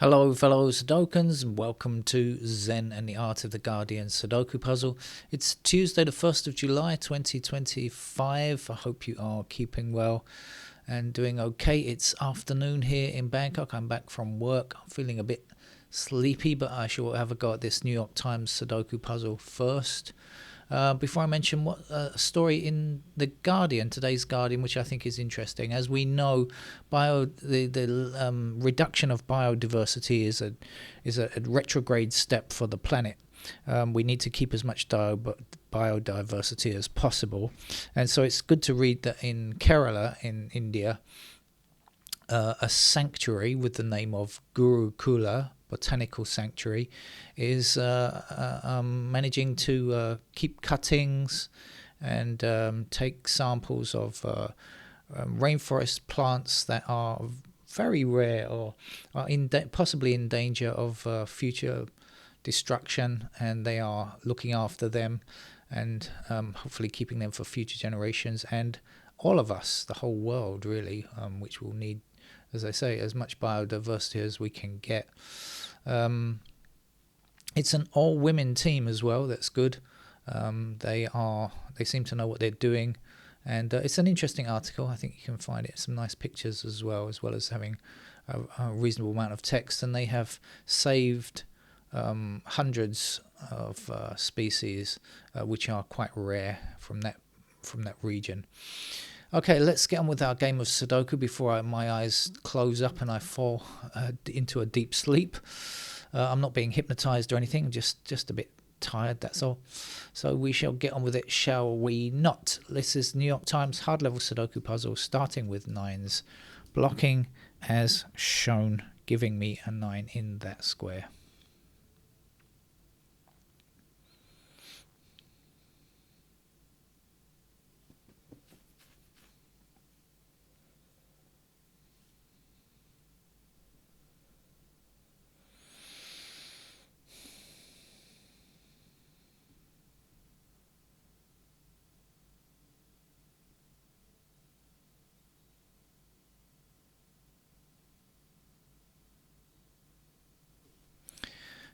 Hello, fellow Sudokans, and welcome to Zen and the Art of the Guardian Sudoku Puzzle. It's Tuesday, the 1st of July 2025. I hope you are keeping well and doing okay. It's afternoon here in Bangkok. I'm back from work. I'm feeling a bit sleepy, but I shall have a go at this New York Times Sudoku puzzle first. Before I mention what story in the Guardian, today's Guardian, which I think is interesting. As we know, the reduction of biodiversity is a retrograde step for the planet. We need to keep as much biodiversity as possible, and so it's good to read that in Kerala, in India, a sanctuary with the name of Gurukula Botanical Sanctuary is managing to keep cuttings and take samples of rainforest plants that are very rare or are possibly in danger of future destruction, and they are looking after them and hopefully keeping them for future generations and all of us, the whole world really, which will need, as I say, as much biodiversity as we can get. It's an all-women team as well. That's good. They seem to know what they're doing, and it's an interesting article. I think you can find it some nice pictures as well as having a reasonable amount of text. And they have saved hundreds of species which are quite rare from that region. Okay, let's get on with our game of Sudoku before my eyes close up and I fall into a deep sleep. I'm not being hypnotized or anything, just a bit tired, that's all. So we shall get on with it, shall we not? This is New York Times hard level Sudoku puzzle, starting with nines, blocking as shown, giving me a 9 in that square.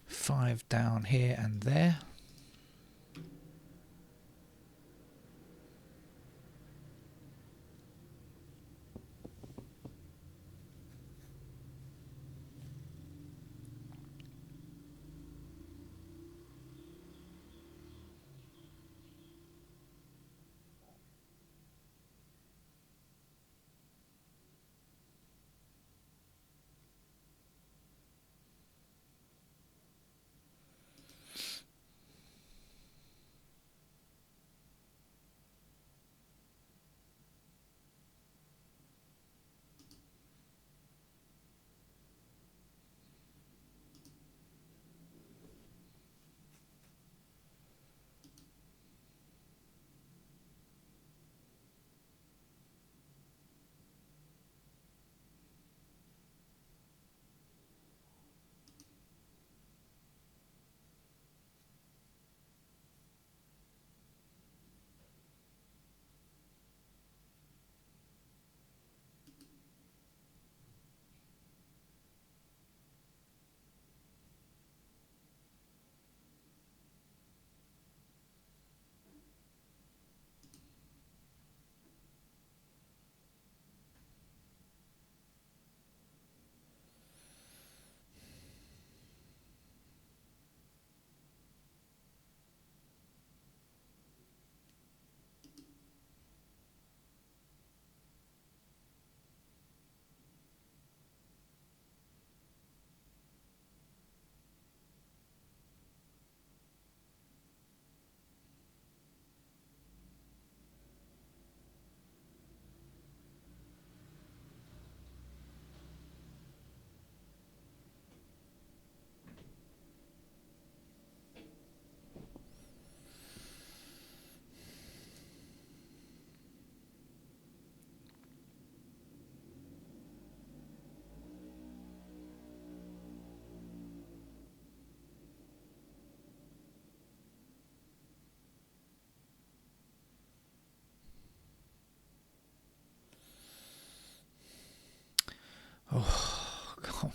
Five down here and there.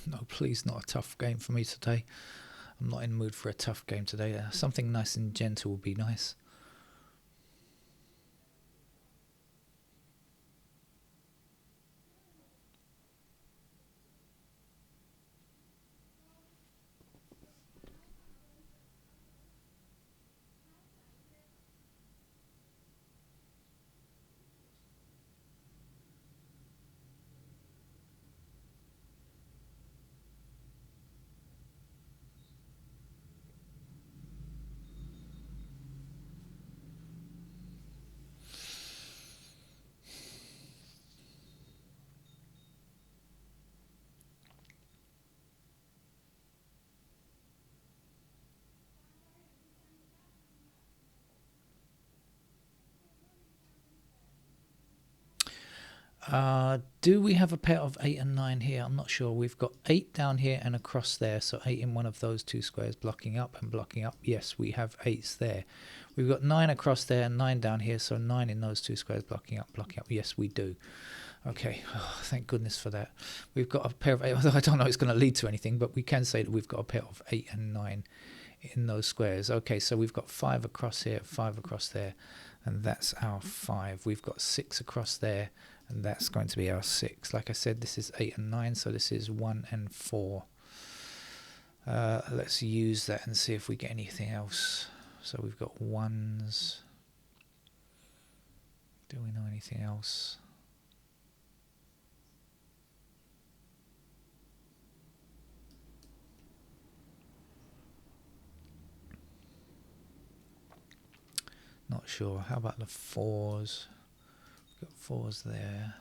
No, please, not a tough game for me today. I'm not in the mood for a tough game today. Something nice and gentle would be nice. Do we have a pair of 8 and 9 here? I'm not sure. We've got 8 down here and across there, so 8 in one of those two squares, blocking up and blocking up. Yes, we have 8s there. We've got 9 across there and 9 down here, so 9 in those two squares, blocking up, blocking up. Yes, we do. Okay, thank goodness for that. We've got a pair of 8, although I don't know it's going to lead to anything, but we can say that we've got a pair of 8 and 9 in those squares. Okay, so we've got 5 across here, 5 across there, and that's our 5. We've got 6 across there, and that's going to be our 6. Like I said, this is 8 and 9, so this is 1 and 4. Let's use that and see if we get anything else. So we've got 1s. Do we know anything else? Not sure. How about the 4s? We've got 4s there.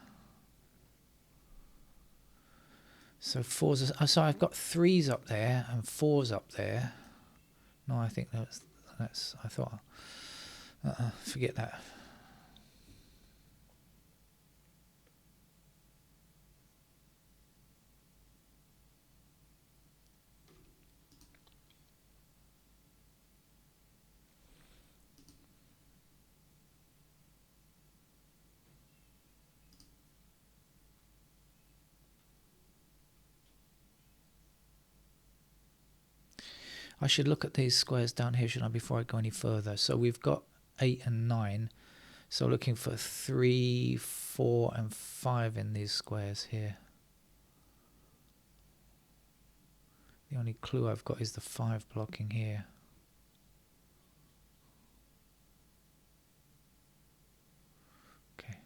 So 4s. So I've got 3s up there and 4s up there. No, I think that's. I thought. Forget that. I should look at these squares down here, shouldn't I, before I go any further? So we've got 8 and 9. So looking for 3, 4, and 5 in these squares here. The only clue I've got is the 5 blocking here. Okay.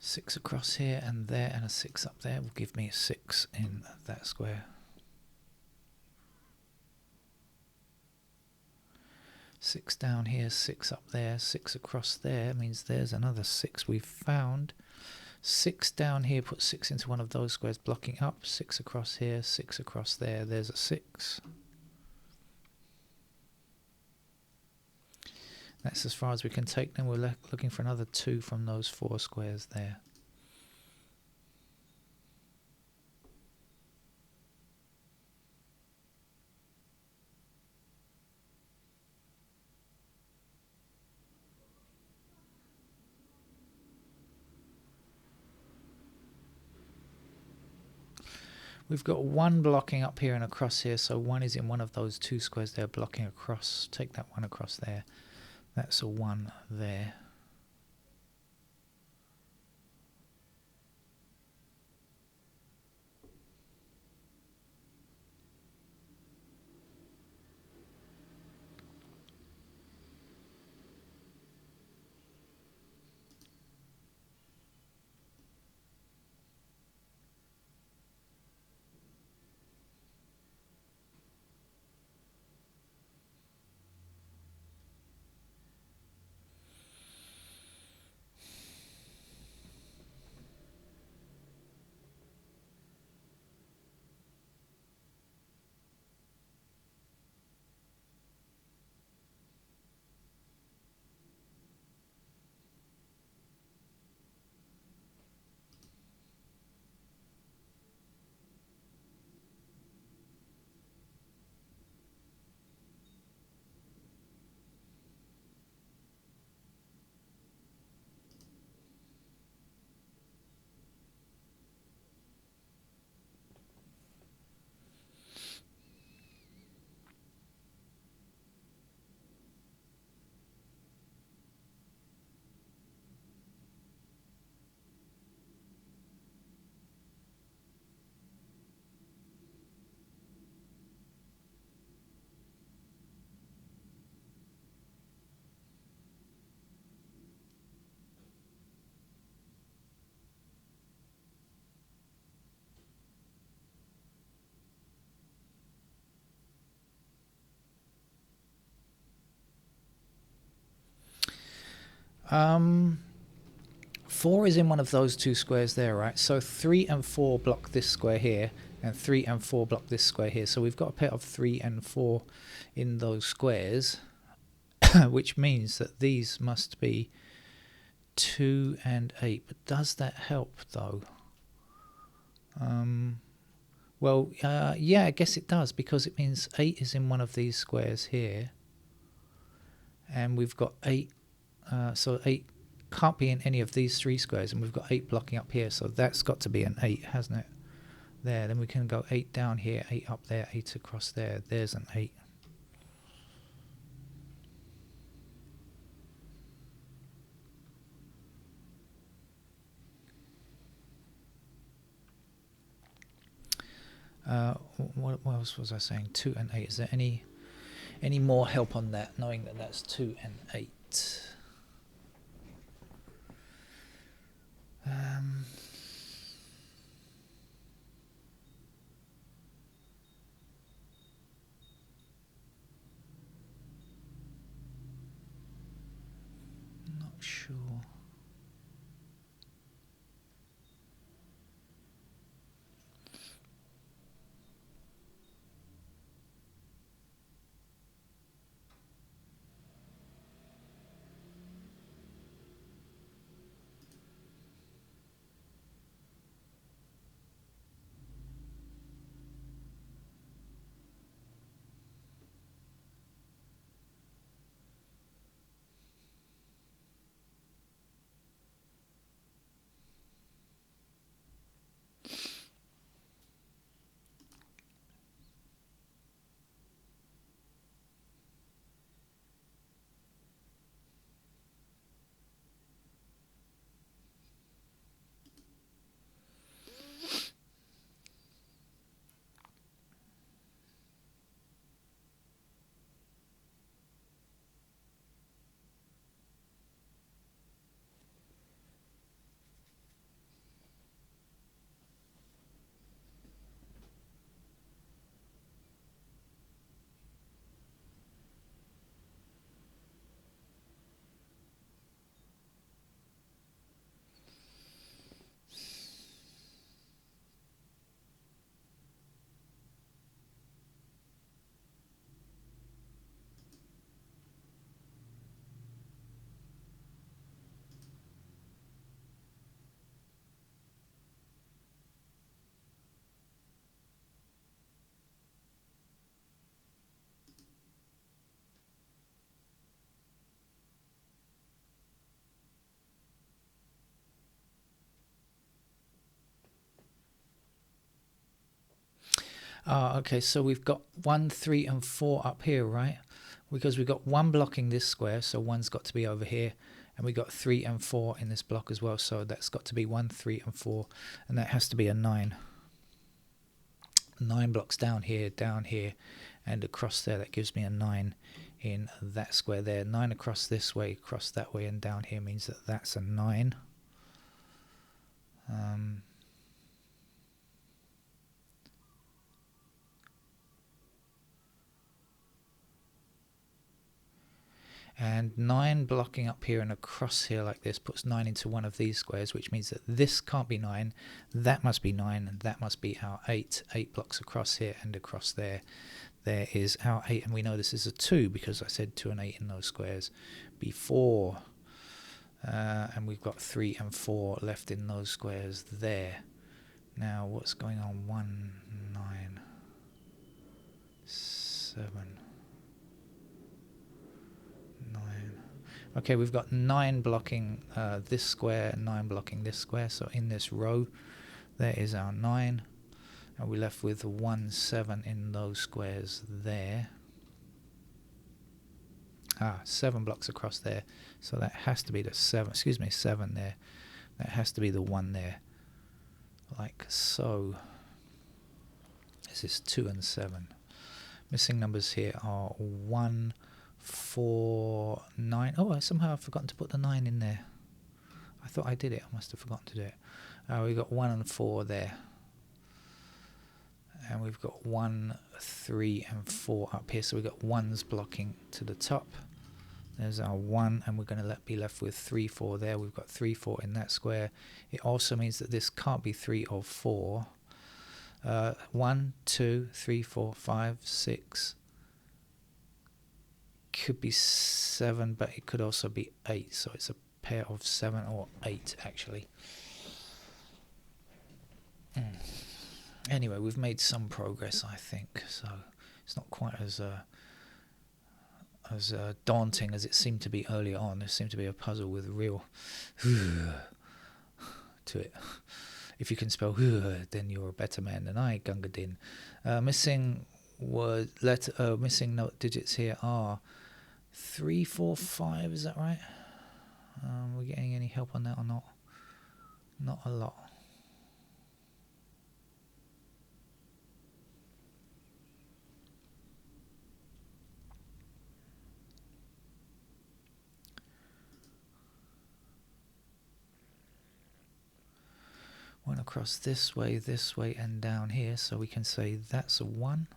Six across here and there, and a 6 up there will give me a 6 in that square. 6 down here, 6 up there, 6 across there means there's another 6 we've found. 6 down here, put 6 into one of those squares, blocking up. 6 across here, 6 across there, there's a 6. That's as far as we can take them. We're looking for another 2 from those 4 squares there. We've got 1 blocking up here and across here, so 1 is in one of those 2 squares there, blocking across. Take that 1 across there. That's a 1 there. 4 is in one of those two squares there, right? So 3 and 4 block this square here, and 3 and 4 block this square here. So we've got a pair of 3 and 4 in those squares, which means that these must be 2 and 8. But does that help, though? Well, yeah, I guess it does, because it means 8 is in one of these squares here. And we've got 8, so 8 can't be in any of these 3 squares, and we've got 8 blocking up here, so that's got to be an 8, hasn't it? There, then we can go 8 down here, 8 up there, 8 across there. There's an 8. What else was I saying? 2 and 8. Is there any more help on that, knowing that that's 2 and 8? Not sure. Okay, so we've got 1, 3 and 4 up here, right? Because we've got 1 blocking this square, so 1's got to be over here, and we got 3 and 4 in this block as well, so that's got to be 1, 3 and 4, and that has to be a 9. 9 blocks down here, and across there. That gives me a 9 in that square there. 9 across this way, across that way, and down here means that that's a 9. And 9 blocking up here and across here like this puts 9 into one of these squares, which means that this can't be 9, that must be 9, and that must be our 8. 8 blocks across here and across there. There is our 8, and we know this is a 2 because I said 2 and 8 in those squares before. And we've got 3 and 4 left in those squares there. Now what's going on? 1, 9, 7, 9. Okay, we've got 9 blocking this square and 9 blocking this square. So in this row, there is our 9. And we're left with 1, 7 in those squares there. 7 blocks across there. So that has to be the 7 there. That has to be the 1 there. Like so. This is 2 and 7. Missing numbers here are 1, 4, 9. Oh, somehow I've forgotten to put the 9 in there. I thought I did it. I must have forgotten to do it. We've got 1 and 4 there. And we've got 1, 3 and 4 up here. So we've got 1s blocking to the top. There's our 1, and we're going to be left with 3, 4 there. We've got 3, 4 in that square. It also means that this can't be 3 or 4. 1, 2, 3, 4, 5, 6. Could be 7, but it could also be 8. So it's a pair of 7 or 8, actually. Anyway, we've made some progress, I think. So it's not quite as daunting as it seemed to be earlier on. There seemed to be a puzzle with real to it. If you can spell then you're a better man than I, Gunga Din. Missing missing note digits here are 3, 4, 5. Is that right? We're getting any help on that or not? Not a lot. One across this way, and down here, so we can say that's a 1.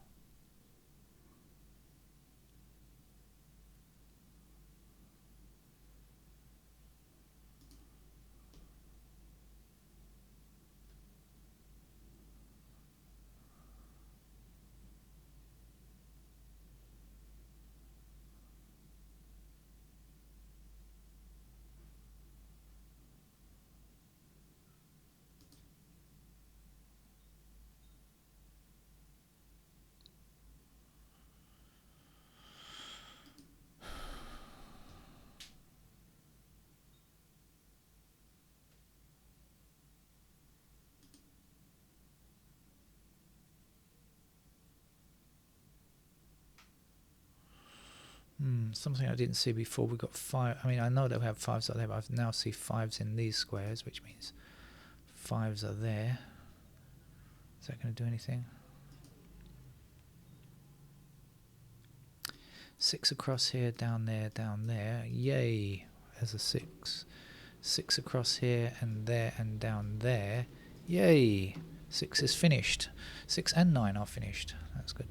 Something I didn't see before. We've got 5. I mean, I know that we have 5s out there, but I now see 5s in these squares, which means 5s are there. Is that going to do anything? 6 across here, down there, down there. Yay! There's a 6. 6 across here and there and down there. Yay! 6 is finished. 6 and 9 are finished. That's good.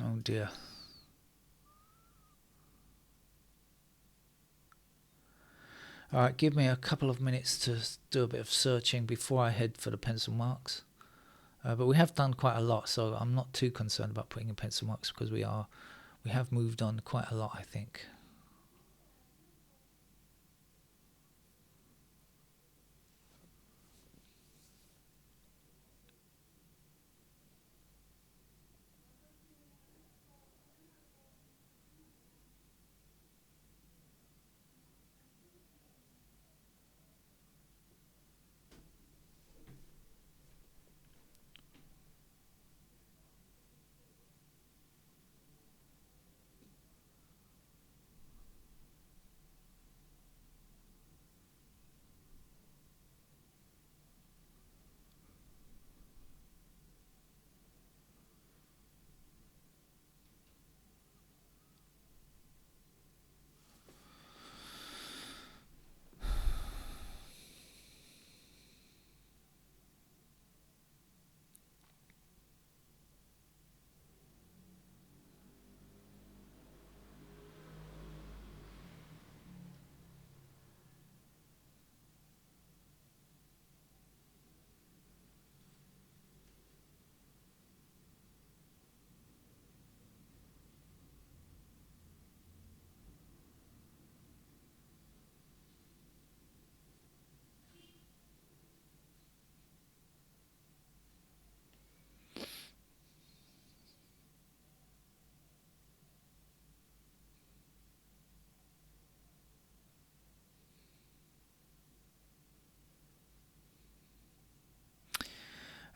Oh dear. Alright, give me a couple of minutes to do a bit of searching before I head for the pencil marks. But we have done quite a lot, so I'm not too concerned about putting in pencil marks because we have moved on quite a lot, I think.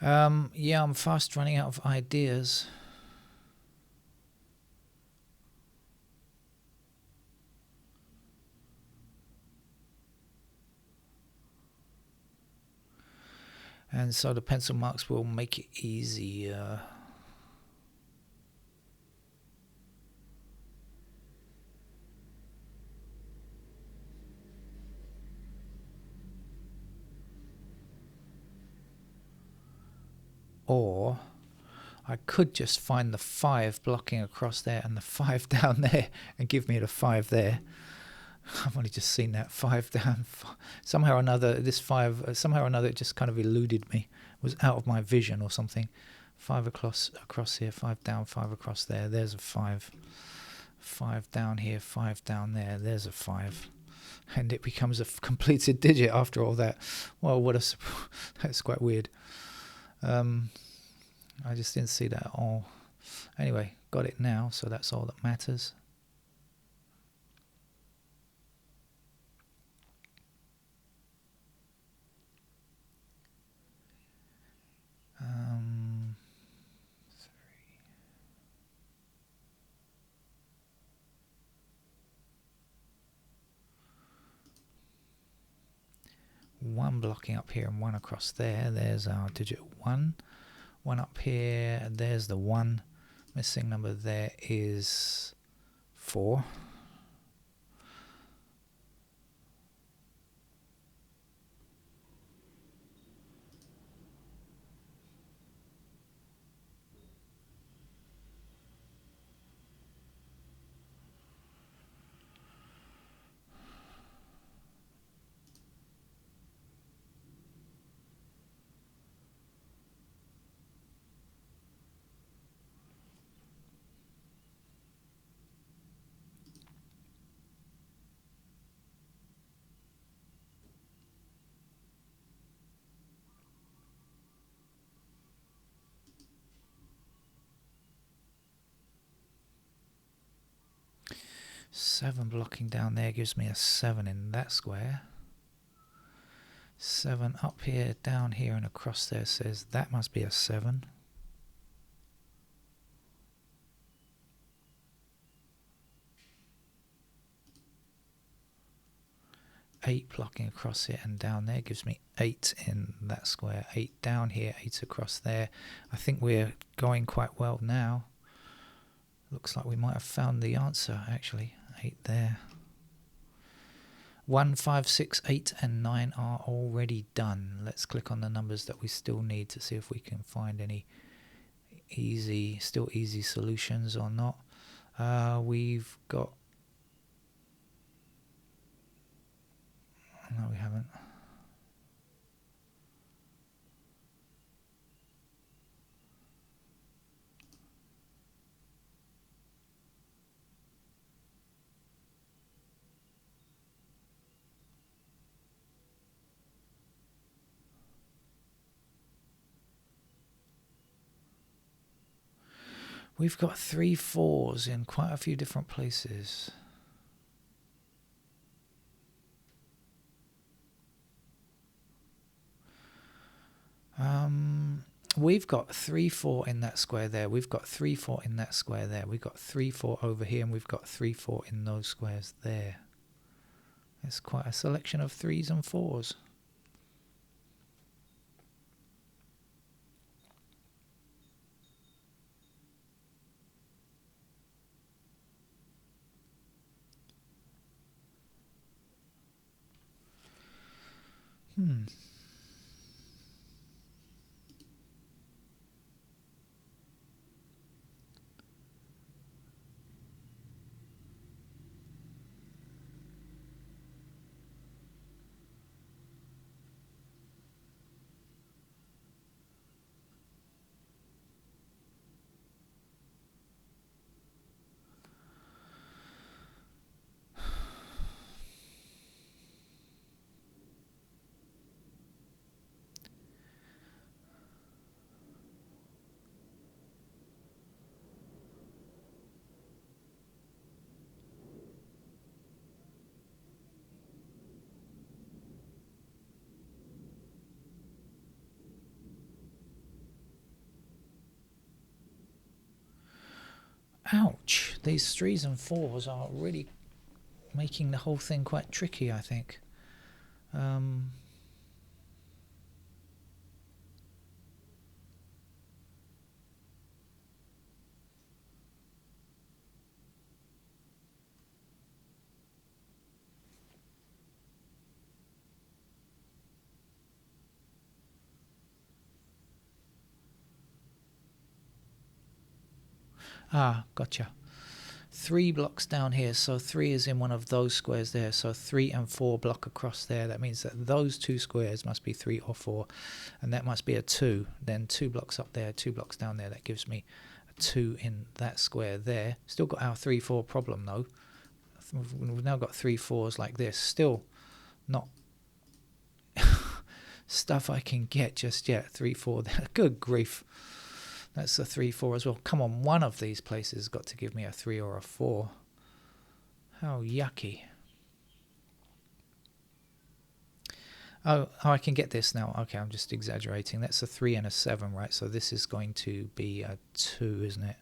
Yeah, I'm fast running out of ideas. And so the pencil marks will make it easier. Or I could just find the 5 blocking across there and the 5 down there and give me the 5 there. I've only just seen that 5 down. Somehow or another, this 5, somehow or another, it just kind of eluded me. It was out of my vision or something. 5 across here, 5 down, 5 across there. There's a 5. 5 down here, 5 down there. There's a 5. And it becomes a completed digit after all that. Well, that's quite weird. I just didn't see that at all. Anyway, got it now, so that's all that matters. One blocking up here and one across there. There's our digit 1. One up here, and there's the 1. Missing number there is 4. Seven blocking down there gives me a 7 in that square. 7 up here, down here, and across there says that must be a 7. 8 blocking across here and down there gives me 8 in that square. 8 down here, 8 across there. I think we're going quite well now. Looks like we might have found the answer, actually. 8 there. 1, 5, 6, 8 and 9 are already done. Let's click on the numbers that we still need to see if we can find any still easy solutions or not. We've got... No, we haven't. We've got 3 4s in quite a few different places. We've got 3 4 in that square there. We've got 3 4 in that square there. We've got 3 4 over here, and we've got 3 4 in those squares there. It's quite a selection of 3s and 4s. Ouch, these 3s and 4s are really making the whole thing quite tricky, I think. Gotcha. 3 blocks down here, so 3 is in one of those squares there, so 3 and 4 block across there. That means that those 2 squares must be 3 or 4, and that must be a 2. Then 2 blocks up there, 2 blocks down there. That gives me a 2 in that square there. Still got our 3-4 problem though. We've now got 3 4s like this. Still not stuff I can get just yet. 3 4 there. Good grief. That's a 3 4 as well. Come on, one of these places has got to give me a 3 or a 4. How yucky. Oh, I can get this now. Okay, I'm just exaggerating. That's a 3 and a 7, right? So this is going to be a 2, isn't it?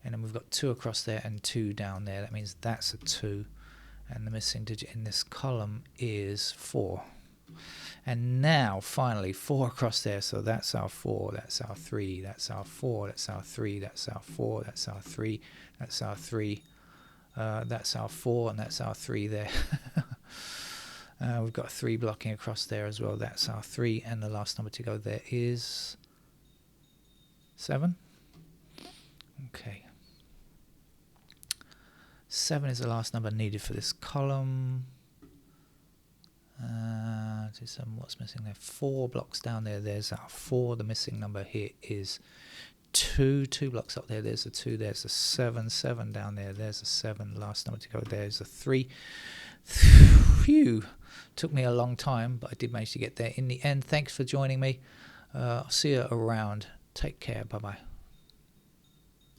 And then we've got 2 across there and 2 down there. That means that's a 2. And the missing digit in this column is 4. And now, finally, 4 across there. So that's our 4, that's our 3, that's our 4, that's our 3, that's our 4, that's our 3, that's our 3, that's our 4, and that's our 3 there. We've got 3 blocking across there as well. That's our 3, and the last number to go there is 7. Okay. 7 is the last number needed for this column. 7, what's missing there? 4 blocks down there. There's our 4. The missing number here is 2. 2 blocks up there. There's a 2. There's a 7. 7 down there. There's a 7. Last number to go there is a 3. Phew. Took me a long time, but I did manage to get there in the end. Thanks for joining me. I'll see you around. Take care. Bye-bye.